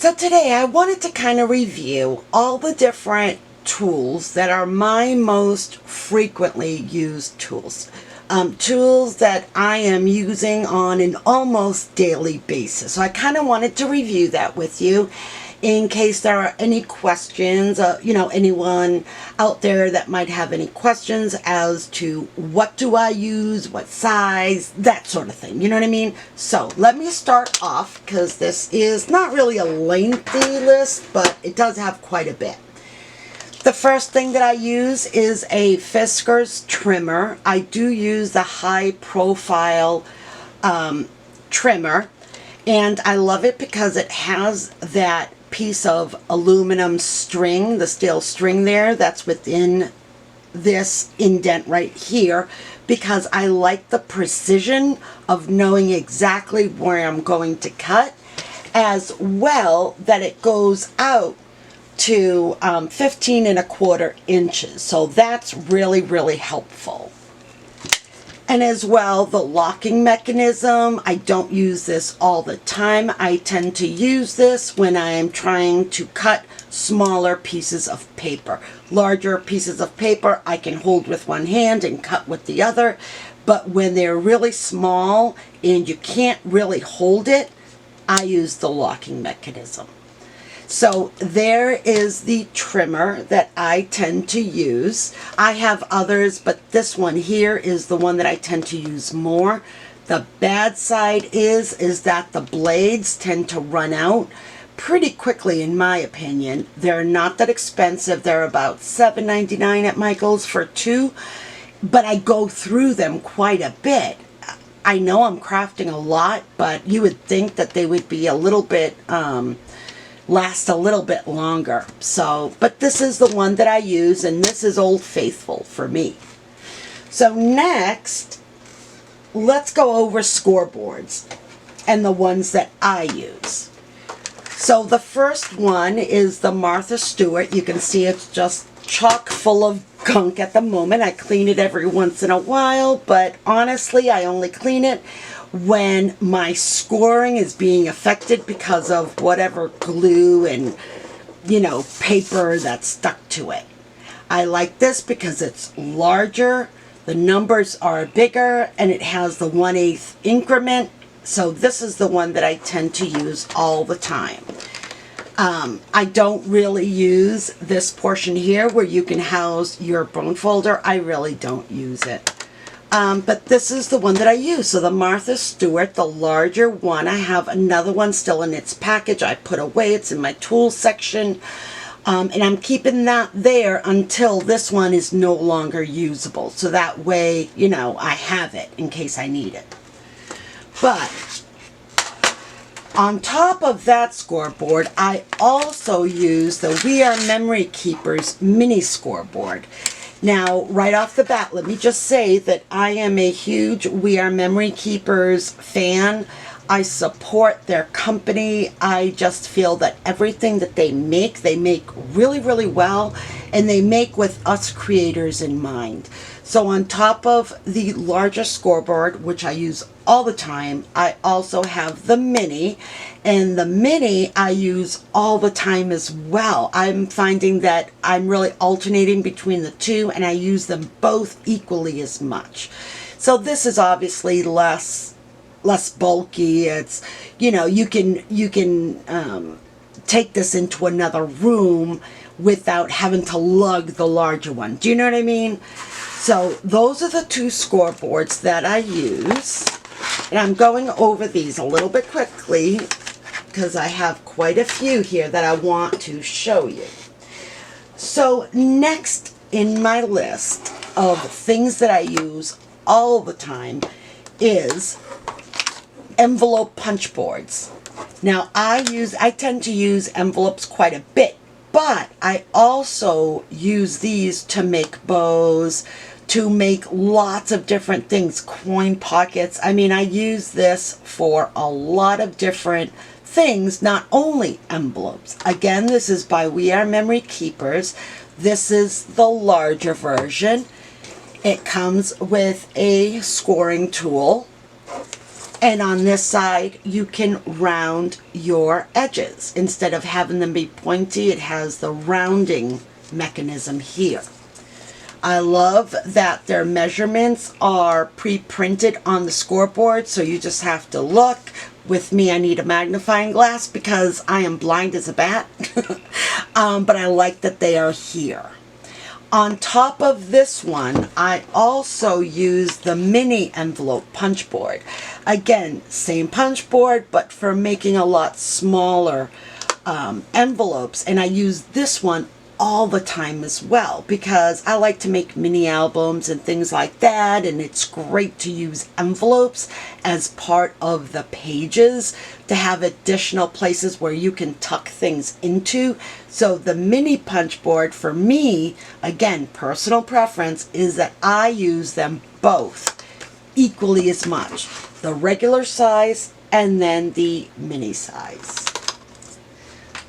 So today I wanted to kind of review all the different tools that are my most frequently used tools. Tools that I am using on an almost daily basis. So I kind of wanted to review that with you in case there are any questions, anyone out there that might have any questions as to what do I use, what size, that sort of thing, you know what I mean? So let me start off, because this is not really a lengthy list, but it does have quite a bit. The first thing that I use is a Fiskars trimmer. I do use the high profile trimmer, and I love it because it has that piece of aluminum string, the steel string there, that's within this indent right here, because I like the precision of knowing exactly where I'm going to cut, as well that it goes out to 15¼ inches. So that's really, really helpful. And as well, the locking mechanism, I don't use this all the time. I tend to use this when I am trying to cut smaller pieces of paper. Larger pieces of paper I can hold with one hand and cut with the other. But when they're really small and you can't really hold it, I use the locking mechanism. So there is the trimmer that I tend to use. I have others, but this one here is the one that I tend to use more. The bad side is that the blades tend to run out pretty quickly, in my opinion. They're not that expensive. They're about $7.99 at Michael's for two, but I go through them quite a bit. I know I'm crafting a lot, but you would think that they would be a little bit last a little bit longer. So, but this is the one that I use, and this is Old Faithful for me. So next, let's go over scoreboards and the ones that I use. So the first one is the Martha Stewart. You can see it's just chock full of gunk at the moment. I clean it every once in a while, but honestly, I only clean it when my scoring is being affected because of whatever glue and, paper that's stuck to it. I like this because it's larger, the numbers are bigger, and it has the 1/8 increment. So this is the one that I tend to use all the time. I don't really use this portion here where you can house your bone folder. I really don't use it. But this is the one that I use. So the Martha Stewart, the larger one. I have another one still in its package. I put away. It's in my tools section. And I'm keeping that there until this one is no longer usable. So that way, I have it in case I need it. But on top of that scoreboard, I also use the We Are Memory Keepers mini scoreboard. Now, right off the bat, let me just say that I am a huge We Are Memory Keepers fan. I support their company. I just feel that everything that they make really, really well, and they make with us creators in mind. So on top of the larger scoreboard, which I use all the time, I also have the mini, and the mini I use all the time as well. I'm finding that I'm really alternating between the two, and I use them both equally as much. So this is obviously less bulky. It's, you can take this into another room without having to lug the larger one. Do you know what I mean? So those are the two scoreboards that I use. And I'm going over these a little bit quickly because I have quite a few here that I want to show you. So next in my list of things that I use all the time is envelope punch boards. Now I tend to use envelopes quite a bit, but I also use these to make bows, to make lots of different things, coin pockets. I mean, I use this for a lot of different things, not only envelopes. Again, this is by We Are Memory Keepers. This is the larger version. It comes with a scoring tool, And on this side, you can round your edges. Instead of having them be pointy, it has the rounding mechanism here. I love that their measurements are pre-printed on the scoreboard, so you just have to look. With me, I need a magnifying glass because I am blind as a bat. But I like that they are here. On top of this one, I also use the mini envelope punch board. Again, same punch board, but for making a lot smaller envelopes. And I use this one all the time as well because I like to make mini albums and things like that, and it's great to use envelopes as part of the pages to have additional places where you can tuck things into. So the mini punch board for me, again, personal preference, is that I use them both equally as much, the regular size and then the mini size.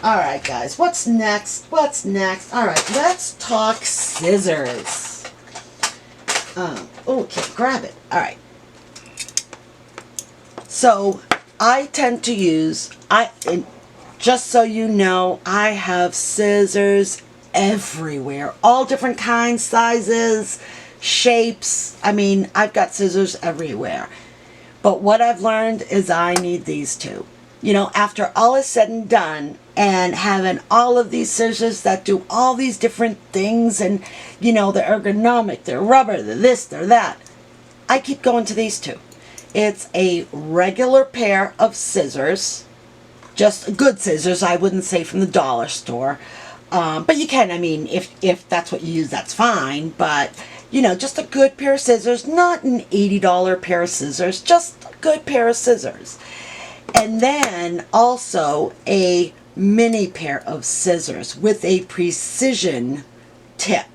Alright guys, what's next? What's next? Alright, let's talk scissors. Oh, can't grab it. Alright. So, I tend to use, just so you know, I have scissors everywhere. All different kinds, sizes, shapes. I mean, I've got scissors everywhere. But what I've learned is I need these two. You know, after all is said and done, and having all of these scissors that do all these different things, and, you know, they're ergonomic, they're rubber, they're this, they're that, I keep going to these two. It's a regular pair of scissors, just good scissors, I wouldn't say from the dollar store, but you can, I mean, if that's what you use, that's fine, but, you know, just a good pair of scissors, not an $80 pair of scissors, just a good pair of scissors. And then also a mini pair of scissors with a precision tip.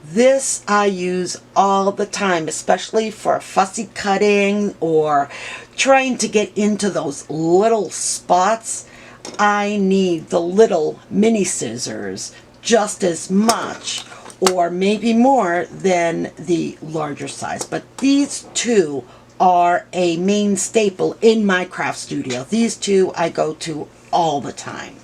This I use all the time, especially for fussy cutting or trying to get into those little spots. I need the little mini scissors just as much or maybe more than the larger size. But these two are a main staple in my craft studio. These two I go to all the time.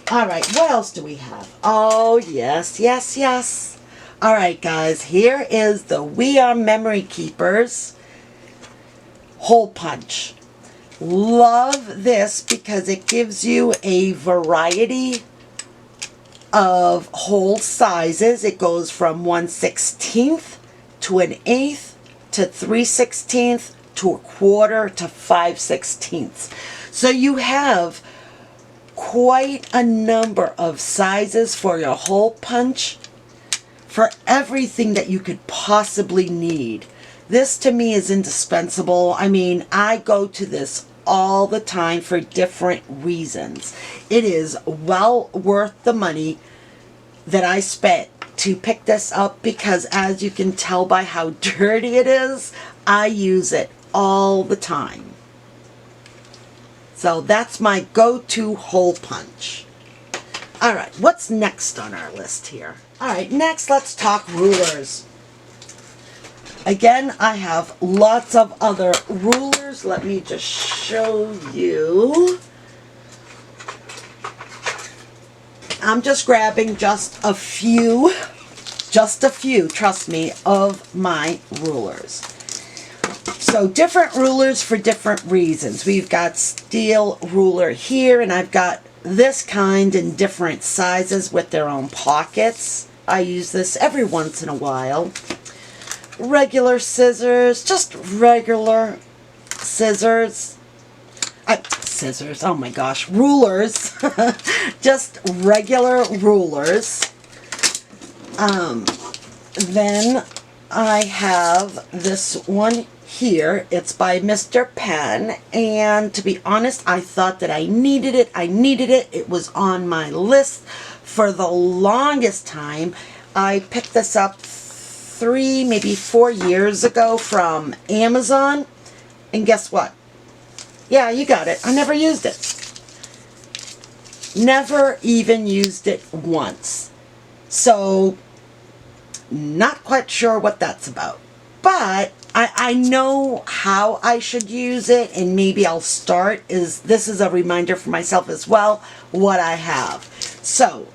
Alright, what else do we have? Oh, yes, yes, yes. Alright, guys, here is the We Are Memory Keepers hole punch. Love this because it gives you a variety of hole sizes. It goes from 1/16 to an 1/8 to 3/16 to a 1/4 to 5/16. So you have quite a number of sizes for your hole punch for everything that you could possibly need. This to me is indispensable. I mean, I go to this all the time for different reasons. It is well worth the money that I spent to pick this up because, as you can tell by how dirty it is, I use it all the time. So that's my go-to hole punch. Alright, what's next on our list here? Alright, next let's talk rulers. Again, I have lots of other rulers. Let me just show you. I'm just grabbing just a few, trust me, of my rulers. So different rulers for different reasons. We've got steel ruler here, and I've got this kind in different sizes with their own pockets. I use this every once in a while. Regular scissors, just regular scissors. Scissors, oh my gosh, rulers. Just regular rulers. Then I have this one here. It's by Mr. Penn, and to be honest, I thought that I needed it. It was on my list for the longest time. I picked this up 3, maybe 4 years ago from Amazon, and guess what? Yeah, you got it. I never used it. Never even used it once. So, not quite sure what that's about. But I know how I should use it, and maybe I'll start. This is a reminder for myself as well, what I have. So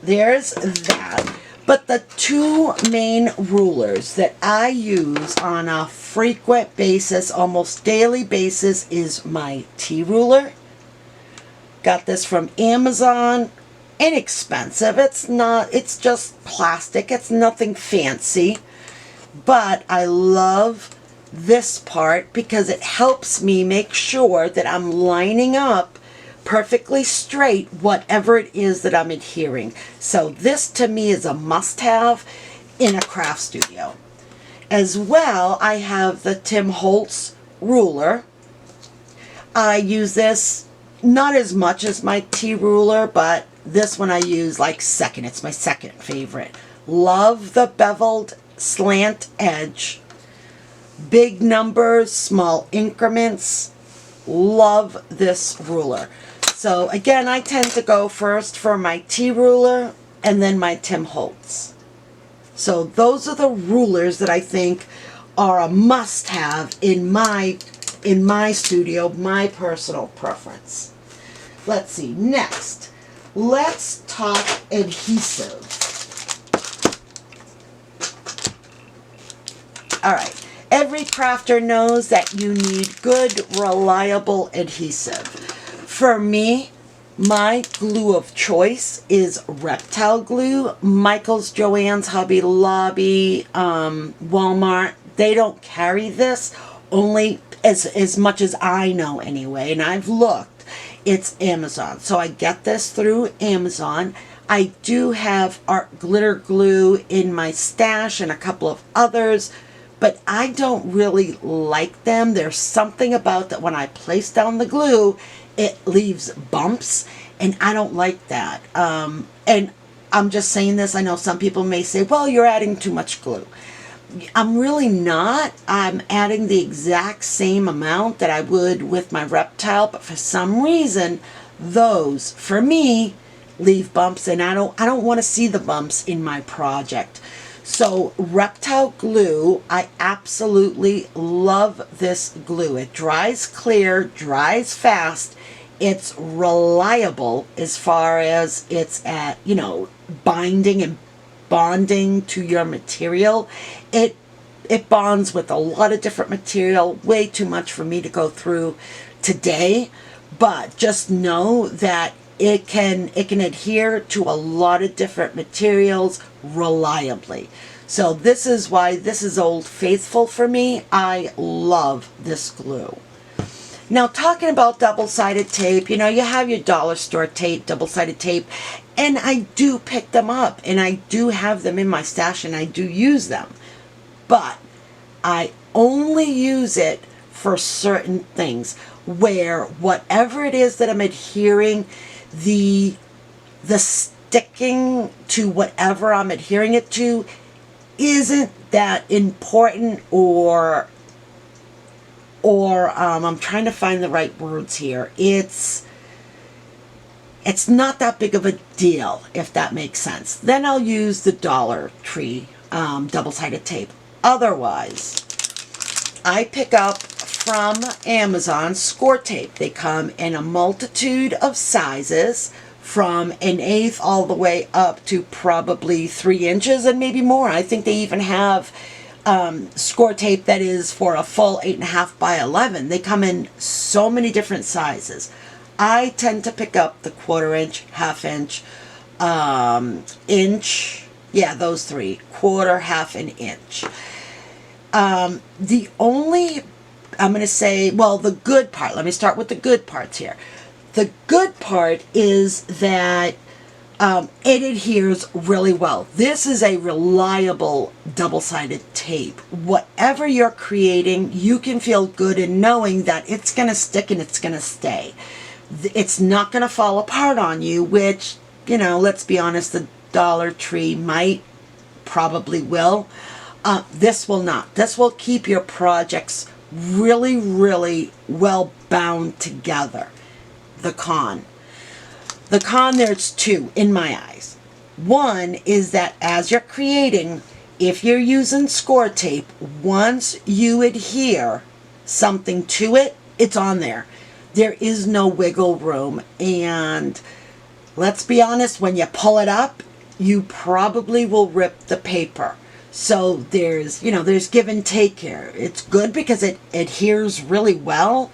there's that. But the two main rulers that I use on a frequent basis, almost daily basis, is my T ruler. Got this from Amazon. Inexpensive. It's just plastic. It's nothing fancy. But I love this part because it helps me make sure that I'm lining up perfectly straight whatever it is that I'm adhering. So this to me is a must-have in a craft studio. As well, I have the Holtz Ruler. I use this not as much as my T ruler, but this one I use like second. It's my second favorite. Love the beveled slant edge. Big numbers, small increments. Love this ruler. So again, I tend to go first for my T ruler and then my Holtz. So those are the rulers that I think are a must-have in my studio, my personal preference. Let's see, next, let's talk adhesive. All right, every crafter knows that you need good, reliable adhesive. For me, my glue of choice is Reptile Glue. Michael's, Joann's, Hobby Lobby, Walmart, they don't carry this, only as much as I know anyway, and I've looked. It's Amazon. So I get this through Amazon. I do have art glitter glue in my stash and a couple of others, but I don't really like them. There's something about that when I place down the glue, it leaves bumps, and I don't like that. And I'm just saying this, I know some people may say, well, you're adding too much glue. I'm really not. I'm adding the exact same amount that I would with my Reptile, but for some reason, those, for me, leave bumps, and I don't want to see the bumps in my project. So Reptile Glue, I absolutely love this glue. It dries clear, dries fast. It's reliable as far as it's at, binding and bonding to your material. It bonds with a lot of different material, way too much for me to go through today, but just know that it can adhere to a lot of different materials reliably. So this is why this is Old Faithful for me. I love this glue. Now, talking about double-sided tape, you have your dollar store tape, double-sided tape, and I do pick them up, and I do have them in my stash, and I do use them. But I only use it for certain things, where whatever it is that I'm adhering, the sticking to whatever I'm adhering it to isn't that important, or I'm trying to find the right words here. It's not that big of a deal, if that makes sense. Then I'll use the Dollar Tree double-sided tape. Otherwise, I pick up from Amazon score tape. They come in a multitude of sizes, from 1/8 all the way up to probably 3 inches and maybe more. I think they even have score tape that is for a full 8.5 by 11. They come in so many different sizes. I tend to pick up the 1/4 inch, 1/2 inch, inch, yeah, those three, 1/4, 1/2, and inch. The only, I'm going to say, well, the good part, let me start with the good parts here. The good part is that it adheres really well. This is a reliable double-sided tape. Whatever you're creating, you can feel good in knowing that it's going to stick and it's going to stay. It's not going to fall apart on you, which, let's be honest, the Dollar Tree might, probably will. This will not. This will keep your projects really, really well bound together. The con, there's two in my eyes. One is that as you're creating, if you're using score tape, once you adhere something to it, it's on there. There is no wiggle room. And let's be honest, when you pull it up, you probably will rip the paper. So there's give and take here. It's good because it adheres really well,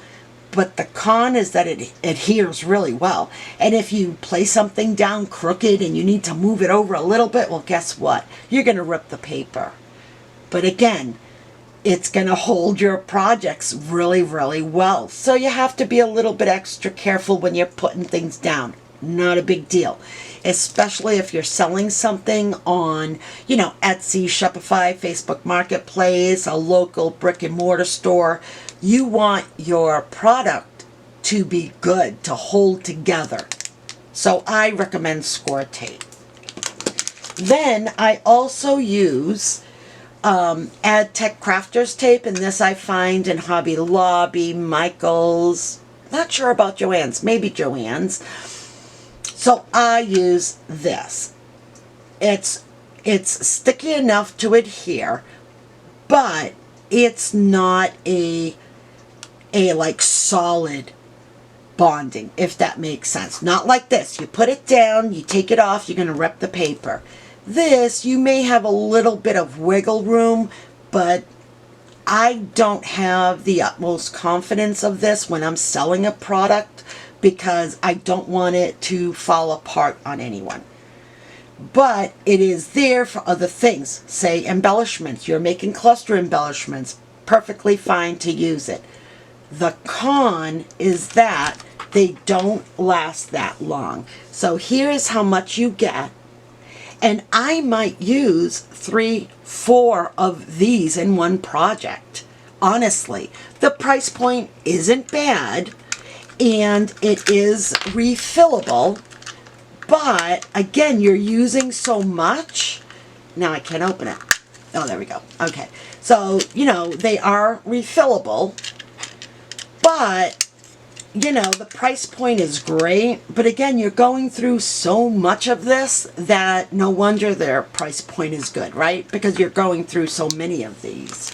but the con is that it adheres really well. And if you place something down crooked and you need to move it over a little bit, well, guess what? You're going to rip the paper. But again, it's going to hold your projects really, really well. So you have to be a little bit extra careful when you're putting things down. Not a big deal. Especially if you're selling something on, Etsy, Shopify, Facebook Marketplace, a local brick and mortar store. You want your product to be good, to hold together. So I recommend score tape. Then I also use AdTech Crafters tape, and this I find in Hobby Lobby, Michael's, not sure about Joann's, maybe Joann's. So I use this. It's sticky enough to adhere, but it's not a like solid bonding, if that makes sense. Not like this. You put it down, you take it off, you're going to rip the paper. This, you may have a little bit of wiggle room, but I don't have the utmost confidence of this when I'm selling a product because I don't want it to fall apart on anyone. But it is there for other things, say embellishments. You're making cluster embellishments, perfectly fine to use it. The con is that they don't last that long. So here's how much you get. And I might use 3, 4 of these in one project. Honestly, the price point isn't bad and it is refillable. But again, you're using so much. Now I can't open it. Oh, there we go. Okay. So, they are refillable. But, the price point is great. But again, you're going through so much of this that no wonder their price point is good, right? Because you're going through so many of these.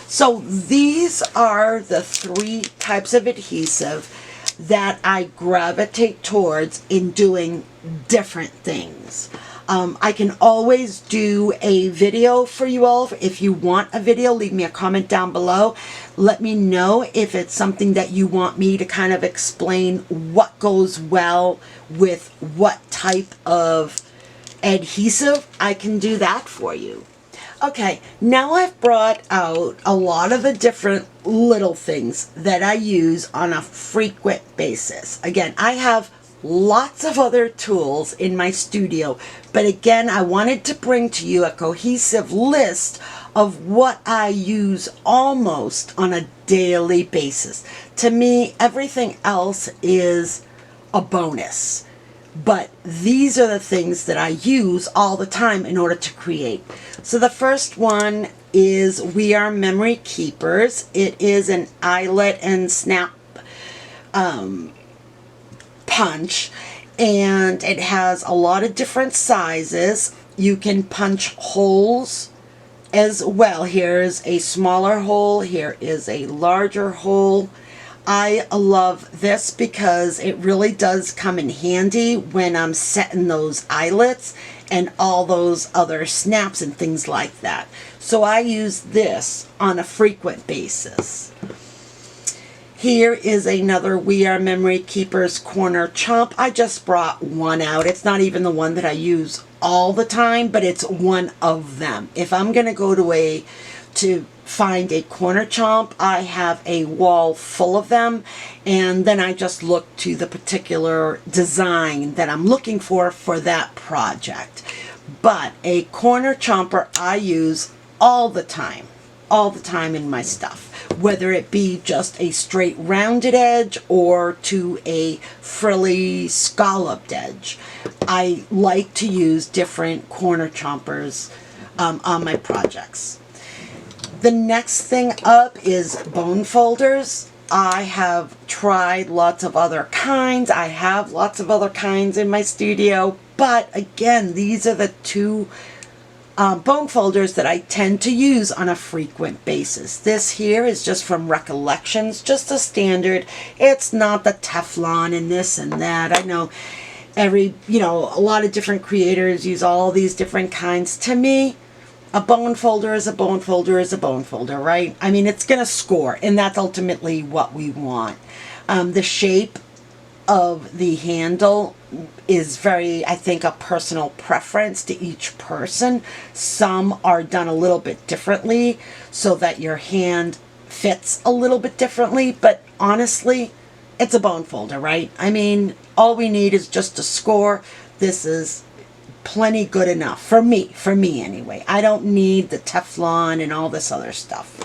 So these are the 3 types of adhesive that I gravitate towards in doing different things. I can always do a video for you all. If you want a video, leave me a comment down below. Let me know if it's something that you want me to kind of explain what goes well with what type of adhesive. I can do that for you. Okay, now I've brought out a lot of the different little things that I use on a frequent basis. Again, I have lots of other tools in my studio, but again, I wanted to bring to you a cohesive list of what I use almost on a daily basis. To me, everything else is a bonus. But these are the things that I use all the time in order to create. So the first one is We Are Memory Keepers. It is an eyelet and snap punch, and it has a lot of different sizes. You can punch holes as well. Here's a smaller hole. Here is a larger hole. I love this because it really does come in handy when I'm setting those eyelets and all those other snaps and things like that. So I use this on a frequent basis. Here is another We Are Memory Keepers corner chomp. I just brought one out. It's not even the one that I use all the time, but it's one of them. If I'm going to go to find a corner chomp, I have a wall full of them, and then I just look to the particular design that I'm looking for that project. But a corner chomper I use all the time in my stuff, whether it be just a straight rounded edge or to a frilly scalloped edge. I like to use different corner chompers on my projects. The next thing up is bone folders. I have tried lots of other kinds. I have lots of other kinds in my studio, but again, these are the 2 bone folders that I tend to use on a frequent basis. This here is just from Recollections, just a standard. It's not the Teflon and this and that. I know a lot of different creators use all these different kinds. To me, a bone folder is a bone folder is a bone folder, right? I mean, it's going to score, and that's ultimately what we want. The shape of the handle is very, I think, a personal preference to each person. Some are done a little bit differently so that your hand fits a little bit differently, but honestly, it's a bone folder, right? I mean, all we need is just a score. This is plenty good enough for me anyway. I don't need the Teflon and all this other stuff.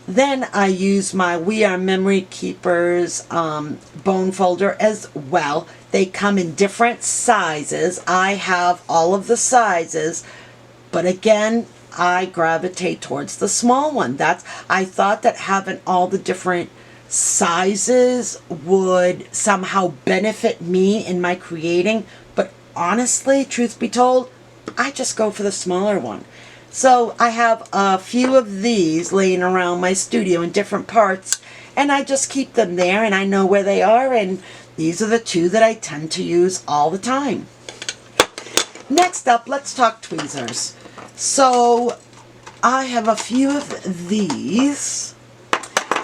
Then I use my We Are Memory Keepers bone folder as well. They come in different sizes. I have all of the sizes, but again, I gravitate towards the small one. I thought that having all the different sizes would somehow benefit me in my creating, but honestly, truth be told, I just go for the smaller one. So I have a few of these laying around my studio in different parts, and I just keep them there, and I know where they are, and these are the two that I tend to use all the time. Next up, let's talk tweezers. So I have a few of these.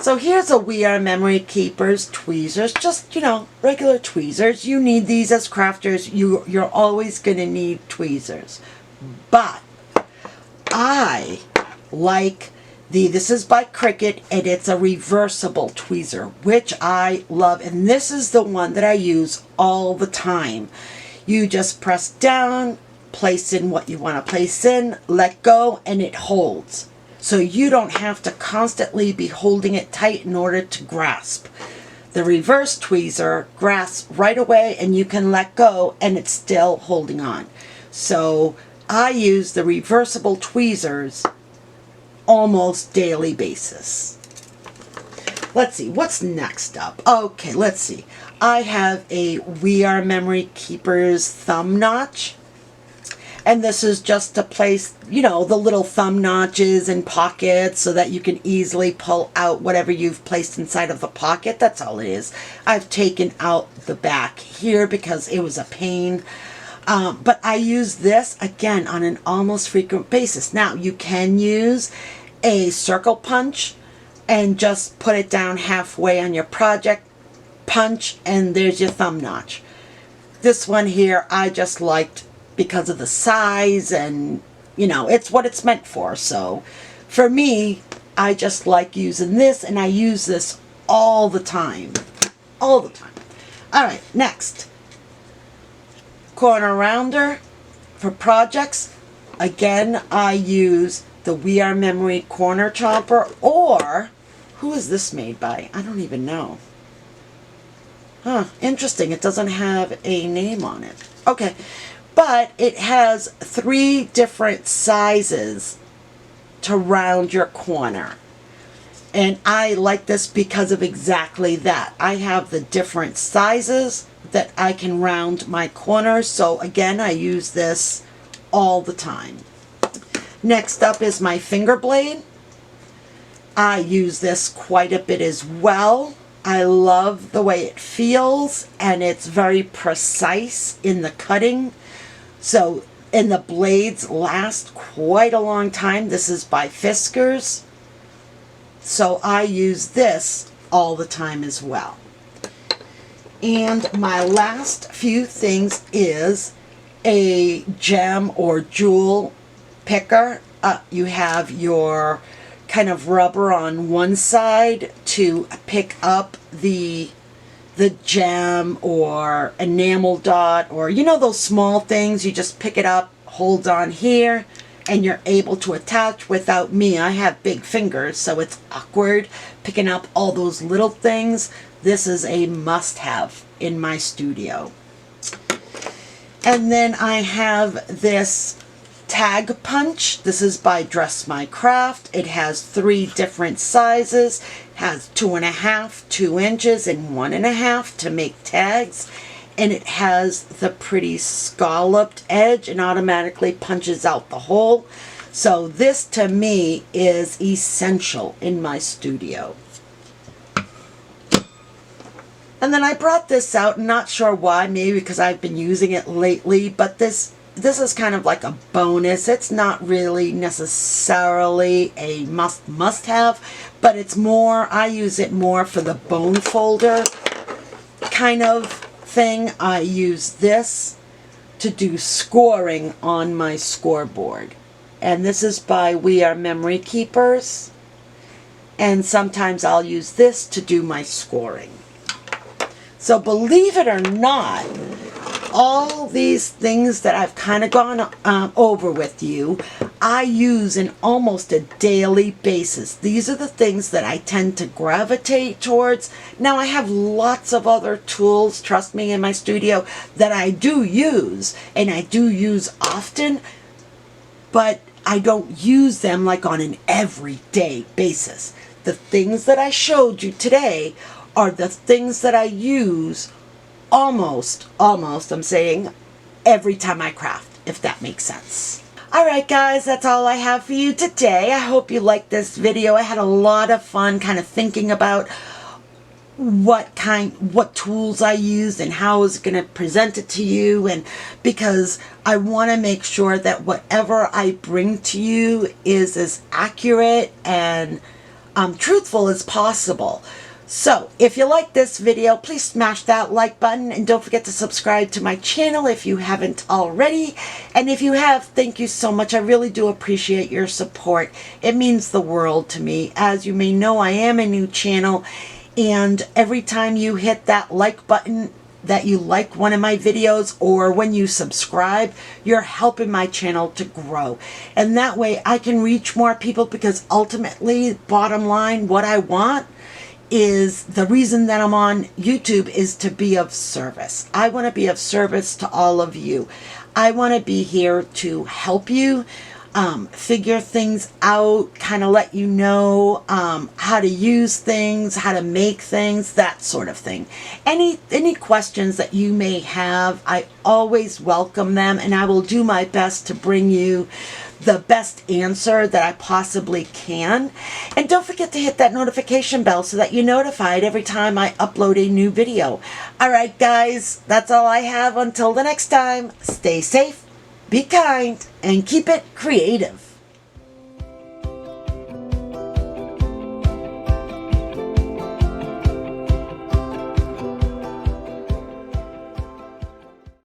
So here's a We Are Memory Keepers tweezers, just, regular tweezers. You need these as crafters. You're always going to need tweezers. But I like this is by Cricut, and it's a reversible tweezer, which I love. And this is the one that I use all the time. You just press down, place in what you want to place in, let go, and it holds. So you don't have to constantly be holding it tight in order to grasp. The reverse tweezer grasps right away, and you can let go, and it's still holding on. So I use the reversible tweezers almost daily basis. Let's see, what's next up? Okay, let's see. I have a We Are Memory Keepers thumb notch. And this is just to place, the little thumb notches in pockets so that you can easily pull out whatever you've placed inside of the pocket. That's all it is. I've taken out the back here because it was a pain. But I use this, again, on an almost frequent basis. Now, you can use a circle punch and just put it down halfway on your project, punch, and there's your thumb notch. This one here, I just liked because of the size, and, it's what it's meant for. So, for me, I just like using this, and I use this all the time. All the time. All right, next. Corner rounder for projects. Again, I use the We Are Memory corner chomper, or who is this made by? I don't even know. Interesting. It doesn't have a name on it. Okay, but it has 3 different sizes to round your corner. And I like this because of exactly that. I have the different sizes that I can round my corners. So again, I use this all the time. Next up is my finger blade. I use this quite a bit as well. I love the way it feels, and it's very precise in the cutting. And the blades last quite a long time. This is by Fiskars. So I use this all the time as well. And my last few things is a gem or jewel picker. You have your kind of rubber on one side to pick up the gem or enamel dot, or those small things. You just pick it up, hold on here, and you're able to attach. Without me, I have big fingers, so it's awkward picking up all those little things. This is a must-have in my studio. And then I have this tag punch. This is by Dress My Craft. It has 3 different sizes. It has 2.5, 2 inches, and 1.5 to make tags. and it has the pretty scalloped edge and automatically punches out the hole. So this to me is essential in my studio. And then I brought this out, not sure why, maybe because I've been using it lately, but this is kind of like a bonus. It's not really necessarily a must have, but it's more, I use it more for the bone folder kind of thing. I use this to do scoring on my scoreboard. And this is by We Are Memory Keepers. And sometimes I'll use this to do my scoring. So believe it or not, all these things that I've kind of gone over with you, I use in almost a daily basis. These are the things that I tend to gravitate towards. Now I have lots of other tools, trust me, in my studio that I do use, and I do use often, but I don't use them like on an everyday basis. The things that I showed you today are the things that I use almost, I'm saying, every time I craft, if that makes sense. Alright guys, that's all I have for you today. I hope you liked this video. I had a lot of fun kind of thinking about what tools I used and how I was going to present it to you, and because I want to make sure that whatever I bring to you is as accurate and truthful as possible. So, if you like this video, please smash that like button and don't forget to subscribe to my channel if you haven't already. And if you have, thank you so much. I really do appreciate your support. It means the world to me. As you may know, I am a new channel, and every time you hit that like button that you like one of my videos, or when you subscribe, you're helping my channel to grow. And that way I can reach more people, because ultimately, bottom line, what I want is, the reason that I'm on YouTube is to be of service. I want to be of service to all of you. I want to be here to help you figure things out, kind of let you know how to use things, how to make things, that sort of thing. Any questions that you may have, I always welcome them, and I will do my best to bring you the best answer that I possibly can. And don't forget to hit that notification bell so that you're notified every time I upload a new video. Alright guys, that's all I have. Until the next time, stay safe, be kind, and keep it creative.